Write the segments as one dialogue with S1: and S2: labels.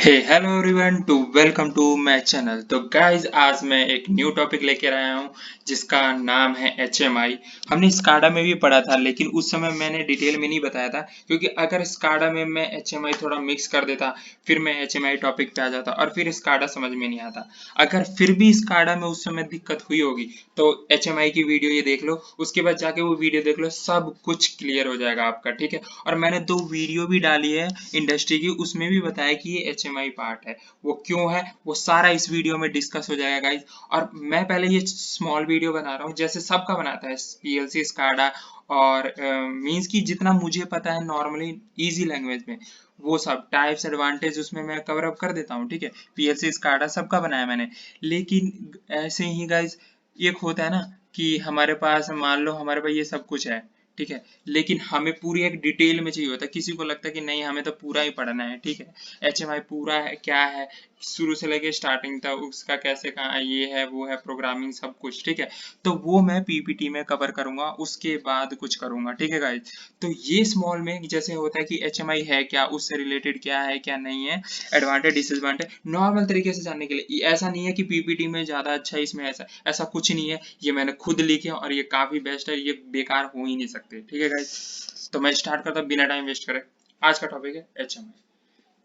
S1: Hey hello everyone to welcome to my channel. तो guys आज मैं एक न्यू टॉपिक लेकर आया हूँ जिसका नाम है एचएमआई। हमने स्काडा में भी पढ़ा था लेकिन उस समय मैंने डिटेल में नहीं बताया था, क्योंकि अगर स्काडा में मैं एचएमआई थोड़ा मिक्स कर देता फिर मैं एचएमआई टॉपिक पे आ जाता और फिर स्काडा समझ में नहीं आता। अगर फिर भी स्काडा में उस समय दिक्कत हुई होगी तो एचएमआई की वीडियो ये देख लो, उसके बाद जाके वो वीडियो देख लो, सब कुछ क्लियर हो जाएगा आपका। ठीक है, और मैंने 2 वीडियो भी डाली है इंडस्ट्री की, उसमें भी बताया कि ये एचएमआई पार्ट है, वो क्यों है वो सारा इस वीडियो में डिस्कस हो जाएगा गाइज। और मैं पहले ये स्मॉल वीडियो बना रहा हूँ जैसे सबका बनाता है, पीएलसी स्काडा और मींस की जितना मुझे पता है नॉर्मली इजी लैंग्वेज में वो सब टाइप्स एडवांटेज उसमें मैं कवर अप कर देता हूँ। ठीक है, पीएलसी स्काडा सबका बनाया मैंने। लेकिन ऐसे ही गाइज एक होता है ना कि हमारे पास मान लो हमारे पास ये सब कुछ है, ठीक है, लेकिन हमें पूरी एक डिटेल में चाहिए होता है। किसी को लगता है कि नहीं हमें तो पूरा ही पढ़ना है। ठीक है, एचएमआई पूरा है क्या है, शुरू से लेके स्टार्टिंग तक उसका कैसे कहाँ ये है वो है, प्रोग्रामिंग सब कुछ। ठीक है, तो वो मैं पीपीटी में कवर करूंगा, उसके बाद कुछ करूंगा। ठीक है गाइज, तो ये स्मॉल में जैसे होता है कि एचएमआई है क्या, उससे रिलेटेड क्या है क्या नहीं है, एडवांटेज डिसएडवांटेज नॉर्मल तरीके से जानने के लिए। ऐसा नहीं है कि पीपीटी में ज्यादा अच्छा है, इसमें ऐसा ऐसा कुछ नहीं है। ये मैंने खुद लिखे और ये काफी बेस्ट है, ये बेकार हो ही नहीं सकते। ठीक है गाइज, तो मैं स्टार्ट करता हूँ बिना टाइम वेस्ट करे। आज का टॉपिक है एचएमआई।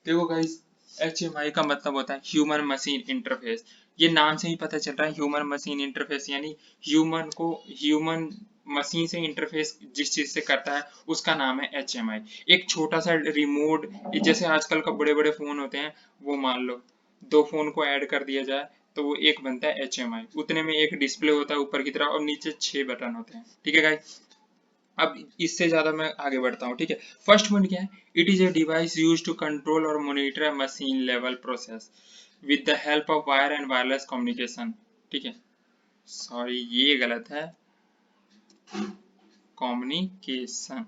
S1: देखो गाइज, एचएमआई का मतलब होता है ह्यूमन मशीन इंटरफेस। ये नाम से ही पता चल रहा है ह्यूमन मशीन इंटरफेस, यानी ह्यूमन मशीन से इंटरफेस जिस चीज से करता है उसका नाम है एचएमआई। एक छोटा सा रिमोट, जैसे आजकल का बड़े बड़े फोन होते हैं, वो मान लो 2 फोन को ऐड कर दिया जाए तो वो एक बनता है एचएमआई। उतने में एक डिस्प्ले होता है ऊपर की तरफ और नीचे 6 बटन होते हैं। ठीक है गाइज, अब इससे ज्यादा मैं आगे बढ़ता हूँ। ठीक है, फर्स्ट पॉइंट क्या है, it is a device use to control और monitor a machine level process with the help of wire and wireless communication. ठीक है, सॉरी ये गलत है, कम्युनिकेशन,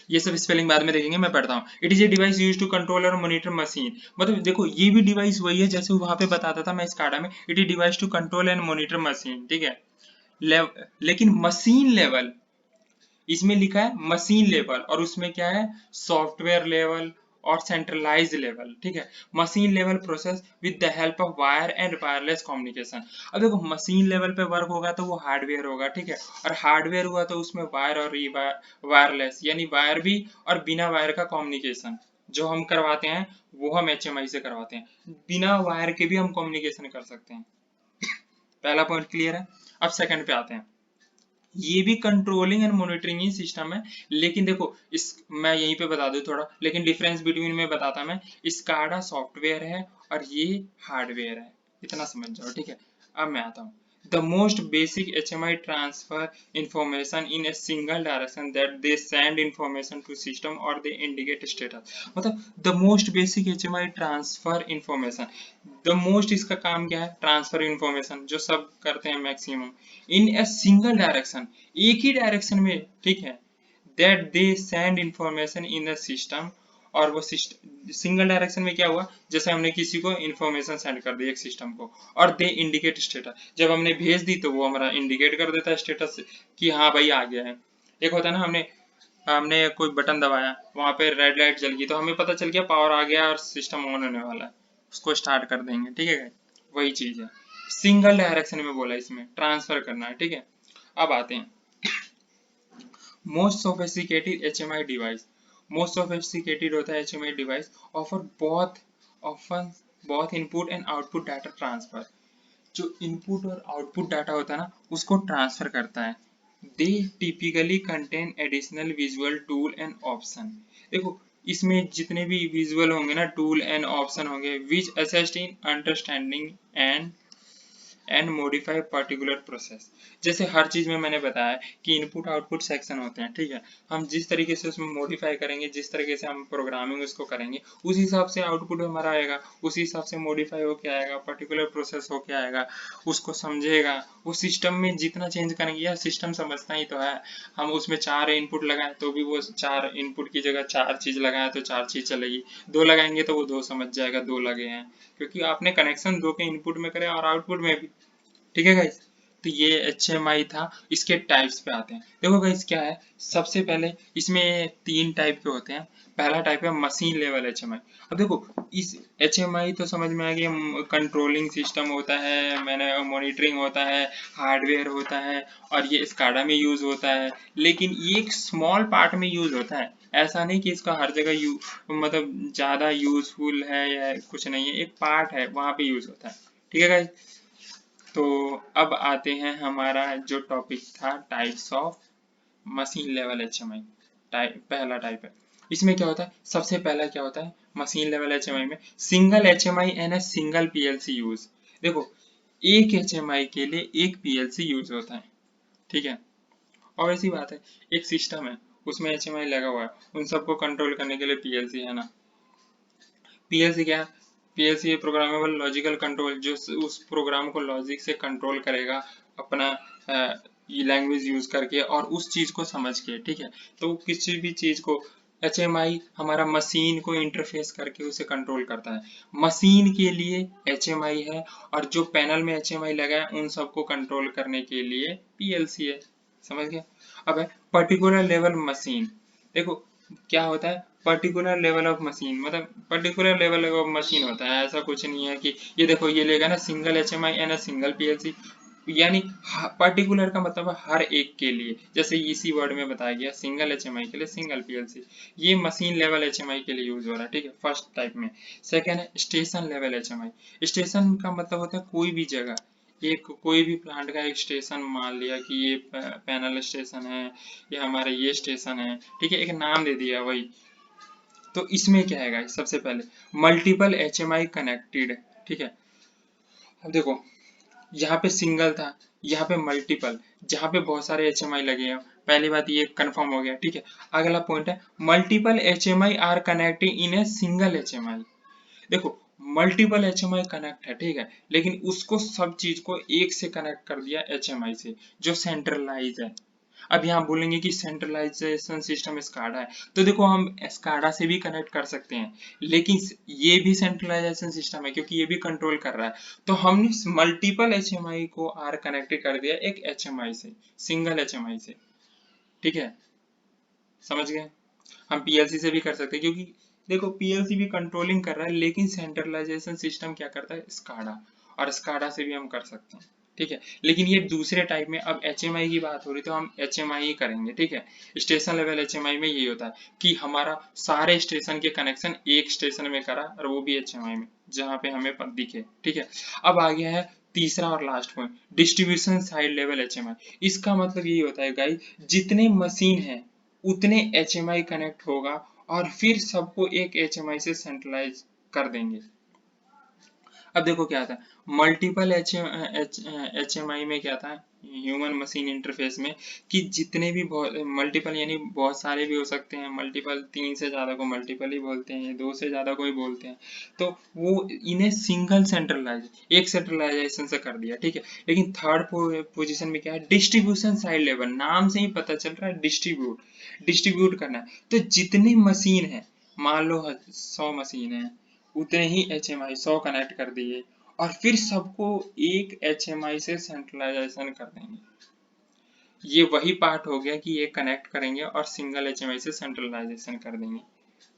S1: ये सब स्पेलिंग बाद में देखेंगे, मैं पढ़ता हूँ। It is a device use to control और मॉनिटर मशीन, मतलब देखो ये भी डिवाइस वही है जैसे वहां पे बताता था मैं स्काडा में, it is device to control and monitor machine. ठीक है, लेकिन मशीन लेवल इसमें लिखा है मशीन लेवल, और उसमें क्या है सॉफ्टवेयर लेवल और सेंट्रलाइज लेवल। ठीक है, machine level process with the help of wire and wireless communication. अब देखो मशीन लेवल पे वर्क होगा तो वो हार्डवेयर होगा। ठीक है, और हार्डवेयर हुआ तो उसमें वायर और वायरलेस यानी वायर भी और बिना वायर का कम्युनिकेशन जो हम करवाते हैं वो हम एचएमआई से करवाते हैं। बिना वायर के भी हम कम्युनिकेशन कर सकते हैं। पहला पॉइंट क्लियर है। अब सेकंड पे आते हैं, ये भी controlling and monitoring he system है। लेकिन देखो इस मैं यहीं पे बता दूं थोड़ा, लेकिन डिफरेंस बिटवीन में बताता मैं। स्काडा सॉफ्टवेयर है और ये हार्डवेयर है, इतना समझ जाओ। ठीक है, अब मैं आता हूँ। The most basic HMI transfer information in a single direction that they send information to system or they indicate status। मतलब the most basic HMI transfer information, the most इसका काम क्या है, ट्रांसफर इंफॉर्मेशन जो सब करते हैं maximum in a single direction, एक ही डायरेक्शन में। ठीक है, that they send information in the system, और वो सिस्टम सिंगल डायरेक्शन में क्या हुआ, जैसे हमने किसी को इंफॉर्मेशन सेंड कर दी एक सिस्टम को, और दे इंडिकेट स्टेटस, जब हमने भेज दी तो वो हमारा इंडिकेट कर देता है स्टेटस कि हाँ भाई आ गया है। एक होता है ना, हमने हमने कोई बटन दबाया, वहां पे रेड लाइट जल गई तो हमें पता चल गया पावर आ गया और सिस्टम ऑन होने वाला है, उसको स्टार्ट कर देंगे। ठीक है, वही चीज है, सिंगल डायरेक्शन में बोला, इसमें ट्रांसफर करना है। ठीक है, अब आते हैं most sophisticated HMI device. Most sophisticated होता है एचएमआई डिवाइस ऑफर बहुत ऑफन बहुत input and output data transfer. जो इनपुट और आउटपुट डाटा होता है ना उसको ट्रांसफर करता है। दे typically contain additional visual tool and option. देखो इसमें जितने भी विजुअल होंगे ना, टूल एंड ऑप्शन होंगे which assist in understanding and modify particular process. जैसे हर चीज में मैंने बताया कि इनपुट आउटपुट सेक्शन होते हैं। ठीक है, हम जिस तरीके से उसमें मॉडिफाई करेंगे, जिस तरीके से हम प्रोग्रामिंग उसको करेंगे, उस हिसाब से आउटपुट हमारा आएगा, उसी हिसाब से मॉडिफाई होके आएगा, पर्टिकुलर प्रोसेस होके आएगा, उसको समझेगा। वो सिस्टम में जितना चेंज करेंगे, यह सिस्टम समझता ही तो है। हम उसमें 4 इनपुट लगाए तो भी वो 4 इनपुट की जगह 4 चीज लगाए तो 4 चीज चलेगी, 2 लगाएंगे तो वो 2 समझ जाएगा 2 लगे हैं, क्योंकि आपने कनेक्शन 2 के इनपुट में करे और आउटपुट में भी। ठीक है गाइस, तो ये HMI था। इसके टाइप्स पे आते हैं। देखो गाइस क्या है, सबसे पहले इसमें 3 टाइप के होते हैं। पहला टाइप है मशीन लेवल HMI। अब देखो इस HMI तो समझ में आ गया, कंट्रोलिंग सिस्टम होता है, मैंने मॉनिटरिंग होता है, हार्डवेयर होता है और ये स्काडा में यूज होता है। लेकिन ये एक स्मॉल पार्ट में यूज होता है, ऐसा नहीं कि इसका हर जगह मतलब ज्यादा यूजफुल है या कुछ नहीं है, एक पार्ट है वहां पे यूज होता है। ठीक है गाइस, तो अब आते हैं हमारा जो टॉपिक था types of machine level HMI। Type पहला टाइप है, इसमें क्या होता है, सबसे पहला क्या होता है मशीन लेवल HMI में, single HMI and a single PLC use. देखो एक HMI के लिए एक PLC यूज होता है, ठीक है। और ऐसी बात है, एक सिस्टम है उसमें HMI लगा हुआ है, उन सबको कंट्रोल करने के लिए PLC है ना। PLC क्या है, PLC प्रोग्रामेबल लॉजिकल कंट्रोल, जो उस प्रोग्राम को लॉजिक से कंट्रोल करेगा अपना लैंग्वेज यूज करके और उस चीज को समझ के, ठीक है। तो किसी भी चीज को HMI हमारा मशीन को इंटरफेस करके उसे कंट्रोल करता है। मशीन के लिए HMI है और जो पैनल में HMI लगा है उन सबको कंट्रोल करने के लिए PLC है। समझ गए। अब है पर्टिकुलर लेवल मशीन। देखो क्या होता है पर्टिकुलर लेवल ऑफ मशीन, मतलब पर्टिकुलर लेवल ऑफ मशीन होता है, ऐसा कुछ नहीं है कि ये देखो ये लेगा ना single HMI and single PLC, यानी पर्टिकुलर का मतलब है हर एक के लिए, जैसे इसी वर्ड में बताया गया सिंगल HMI के लिए सिंगल PLC, ये मशीन लेवल HMI के लिए यूज हो रहा है, ठीक है, फर्स्ट टाइप में। सेकेंड है स्टेशन लेवल HMI। स्टेशन का मतलब होता है कोई भी जगह, एक कोई भी प्लांट का एक स्टेशन, मान लिया कि ये पैनल स्टेशन है, ये हमारा ये स्टेशन है, ठीक है, एक नाम दे दिया वही। तो इसमें क्या है गाइस, सबसे पहले मल्टीपल HMI कनेक्टेड, ठीक है। अब देखो यहाँ पे सिंगल था, यहाँ पे मल्टीपल, जहाँ पे बहुत सारे HMI लगे हैं, पहली बात ये कंफर्म हो गया, ठीक है। अगला पॉइंट है multiple HMI are connected in a single HMI। देखो मल्टीपल HMI कनेक्ट है, ठीक है, लेकिन उसको सब चीज को एक से कनेक्ट कर दिया HMI से, जो सेंट्रलाइज है। अब यहाँ बोलेंगे कि सेंट्रलाइजेशन सिस्टम स्काडा है, तो देखो हम स्काडा से भी कनेक्ट कर सकते हैं, लेकिन ये भी सेंट्रलाइजेशन सिस्टम है क्योंकि ये भी कंट्रोल कर रहा है। तो हमने मल्टीपल HMI को आर कनेक्ट कर दिया एक HMI से, सिंगल HMI से, ठीक है, समझ गए। हम PLC से भी कर सकते हैं क्योंकि देखो PLC भी कंट्रोलिंग कर रहा है, लेकिन सेंट्रलाइजेशन सिस्टम क्या करता है स्काडा, और स्काडा से भी हम कर सकते हैं, ठीक है। लेकिन ये दूसरे टाइप में, अब HMI की बात हो रही तो हम HMI ही करेंगे, ठीक है। स्टेशन लेवल HMI में यही होता है कि हमारा सारे स्टेशन के कनेक्शन एक स्टेशन में करा, और वो भी HMI में जहाँ पे हमें दिखे, ठीक है। अब आ गया है तीसरा और last point, distribution side level HMI। इसका मतलब यही होता है गाइस, जितने मशीन है उतने HMI कनेक्ट होगा और फिर सबको एक HMI से सेंट्रलाइज कर देंगे। अब देखो क्या था मल्टीपल HMI में, क्या था ह्यूमन मशीन इंटरफेस में, कि जितने भी मल्टीपल यानी बहुत सारे भी हो सकते हैं, मल्टीपल 3 से ज्यादा को मल्टीपल ही बोलते हैं, 2 से ज्यादा को ही बोलते हैं, तो वो इन्हें सिंगल सेंट्रलाइज, एक सेंट्रलाइजेशन से कर दिया, ठीक है। लेकिन थर्ड पोजीशन में क्या है डिस्ट्रीब्यूशन साइड लेवल, नाम से ही पता चल रहा है डिस्ट्रीब्यूट करना है। तो जितनी मशीन है, मान लो 100 मशीन है, उतने ही HMI 100 कनेक्ट कर दिए और फिर सबको एक HMI से सेंट्रलाइजेशन कर देंगे। ये वही पार्ट हो गया कि ये कनेक्ट करेंगे और सिंगल HMI से सेंट्रलाइजेशन कर देंगे,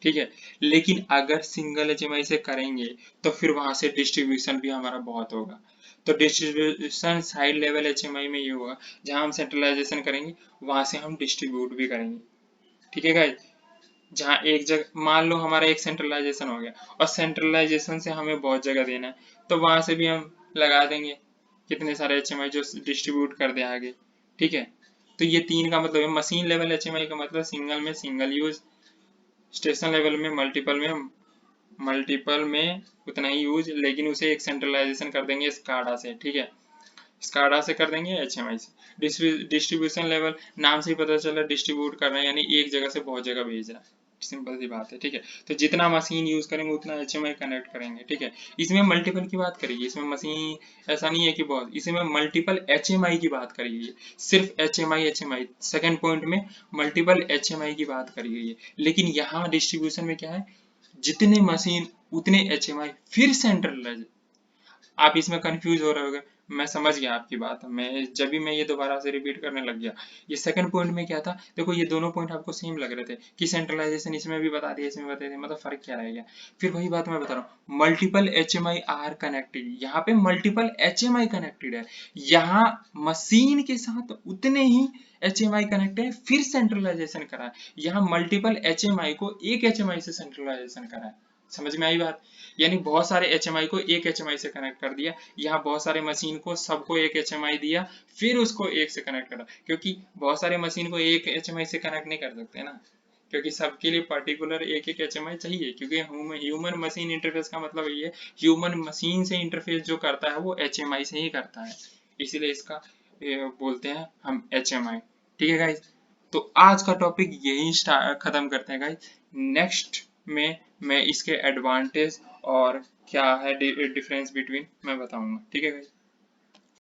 S1: ठीक है। लेकिन अगर सिंगल HMI से करेंगे तो फिर वहां से डिस्ट्रीब्यूशन भी हमारा बहुत होगा। तो डिस्ट्रीब्यूशन साइड लेवल HMI में ये होगा, जहां हम सेंट्रलाइजेशन करेंगे वहां से हम डिस्ट्रीब्यूट भी करेंगे, ठीक है गाइस। जहाँ एक जगह मान लो हमारा एक सेंट्रलाइजेशन हो गया और सेंट्रलाइजेशन से हमें बहुत जगह देना है, तो वहां से भी हम लगा देंगे कितने सारे HMI जो डिस्ट्रीब्यूट कर दे आगे, ठीक है। तो ये 3 का मतलब है मशीन लेवल HMI का मतलब सिंगल में सिंगल यूज, स्टेशन लेवल में मल्टीपल में उतना ही यूज, लेकिन उसे एक सेंट्रलाइजेशन कर देंगे स्काडा से, ठीक है, स्काडा से कर देंगे HMI से। डिस्ट्रीब्यूशन लेवल नाम से ही पता चला डिस्ट्रीब्यूट कर रहे हैं, यानी एक जगह से बहुत जगह भेज रहा है, सिंपल सी बात है, ठीक है। तो जितना मशीन यूज करेंगे उतना HMI कनेक्ट करेंगे, ठीक है। इसमें मल्टीपल की बात करिए, इसमें मशीन ऐसा नहीं है कि बहुत, इसमें मल्टीपल HMI की बात करिए, सिर्फ HMI सेकेंड पॉइंट में मल्टीपल HMI की बात करी गई है। लेकिन यहाँ डिस्ट्रीब्यूशन में क्या है, जितने मशीन उतने HMI फिर सेंट्रलाइज। आप इसमें कंफ्यूज हो रहे होगे, मैं समझ गया आपकी बात। मैं ये दोबारा से रिपीट करने लग गया। ये सेकंड पॉइंट में क्या था, देखो ये दोनों पॉइंट आपको सेम लग रहे थे कि सेंट्रलाइजेशन इसमें भी बता दिया, इसमें बता दिया, मतलब फर्क क्या रह गया। फिर वही बात मैं बता रहा हूँ, मल्टीपल HMI आर कनेक्टेड, यहाँ पे मल्टीपल HMI कनेक्टेड है, यहाँ मशीन के साथ उतने ही HMI कनेक्ट है, फिर सेंट्रलाइजेशन करा है। यहाँ मल्टीपल HMI को एक HMI से सेंट्रलाइजेशन करा है। समझ में आई बात? यानी बहुत सारे HMI को एक HMI से कनेक्ट कर दिया, यहाँ बहुत सारे मशीन को सबको एक HMI दिया, फिर उसको एक से कनेक्ट करा, क्योंकि बहुत सारे मशीन को एक HMI से कनेक्ट नहीं कर सकते ना, क्योंकि सबके लिए पर्टिकुलर एक एक HMI चाहिए, क्योंकि ह्यूमन मशीन इंटरफेस का मतलब ये है, ह्यूमन मशीन से इंटरफेस जो करता है वो HMI से ही करता है, इसीलिए इसका बोलते हैं हम HMI। ठीक है गाइज, तो आज का टॉपिक यही खत्म करते हैं गाइज। नेक्स्ट में मैं इसके एडवांटेज और क्या है डिफरेंस बिटवीन मैं बताऊंगा। ठीक है गाइज।